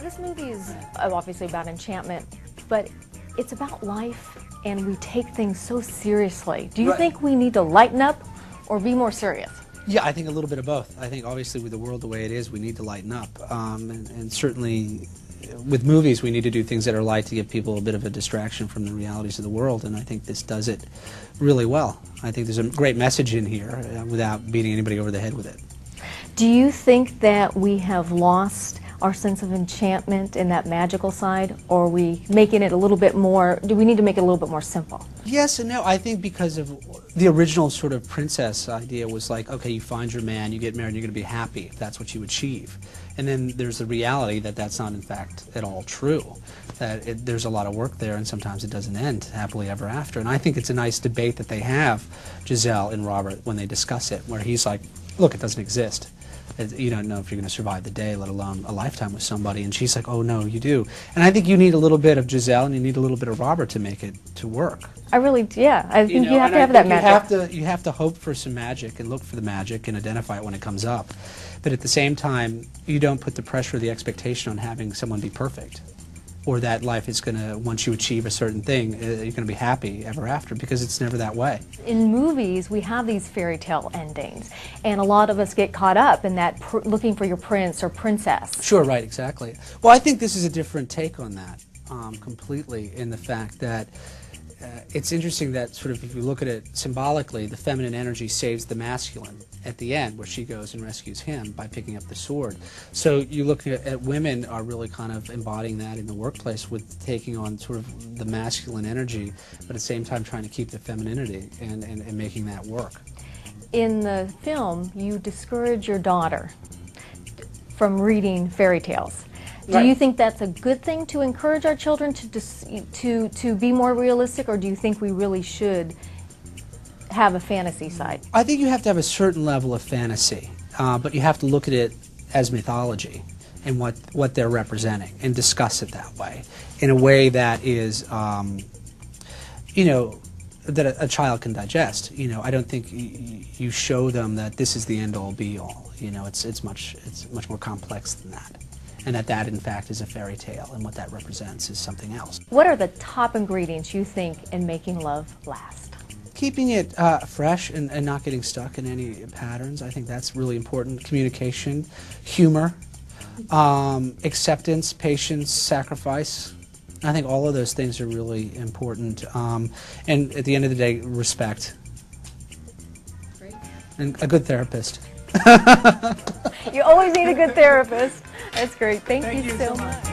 This movie is obviously about enchantment, but it's about life, and we take things so seriously. Do you think we need to lighten up or be more serious? Yeah, I think a little bit of both. I think obviously with the world the way it is, we need to lighten up. And certainly with movies, we need to do things that are light to give people a bit of a distraction from the realities of the world, and I think this does it really well. I think there's a great message in here without beating anybody over the head with it. Do you think that we have lost our sense of enchantment and that magical side, or are we making it a little bit more, do we need to make it a little bit more simple? Yes and no. I think because of the original sort of princess idea was like, okay, you find your man, you get married, and you're going to be happy if that's what you achieve. And then there's the reality that that's not in fact at all true, that there's a lot of work there and sometimes it doesn't end happily ever after. And I think it's a nice debate that they have, Giselle and Robert, when they discuss it, where he's like, look, it doesn't exist. You don't know if you're going to survive the day, let alone a lifetime with somebody. And she's like, oh, no, you do. And I think you need a little bit of Giselle and you need a little bit of Robert to make it to work. I really, yeah. I think you have to have that magic. You have to hope for some magic and look for the magic and identify it when it comes up. But at the same time, you don't put the pressure or the expectation on having someone be perfect, or that life is going to, once you achieve a certain thing, you're going to be happy ever after, because it's never that way. In movies, we have these fairy tale endings, and a lot of us get caught up in that looking for your prince or princess. Sure, right, exactly. Well, I think this is a different take on that, completely, in the fact that it's interesting that sort of if you look at it symbolically, the feminine energy saves the masculine at the end, where she goes and rescues him by picking up the sword. So you look at women are really kind of embodying that in the workplace with taking on sort of the masculine energy, but at the same time trying to keep the femininity and making that work. In the film, you discourage your daughter from reading fairy tales. Do you think that's a good thing to encourage our children to be more realistic, or do you think we really should have a fantasy side? I think you have to have a certain level of fantasy, but you have to look at it as mythology and what they're representing and discuss it that way, in a way that is, you know, that a child can digest. You know, I don't think you show them that this is the end-all be-all. You know, it's much more complex than that. And that in fact is a fairy tale, and what that represents is something else. What are the top ingredients you think in making love last? Keeping it fresh and not getting stuck in any patterns. I think that's really important. Communication, humor, acceptance, patience, sacrifice. I think all of those things are really important. And at the end of the day, respect. Great. And a good therapist. You always need a good therapist. That's great. Thank you so much.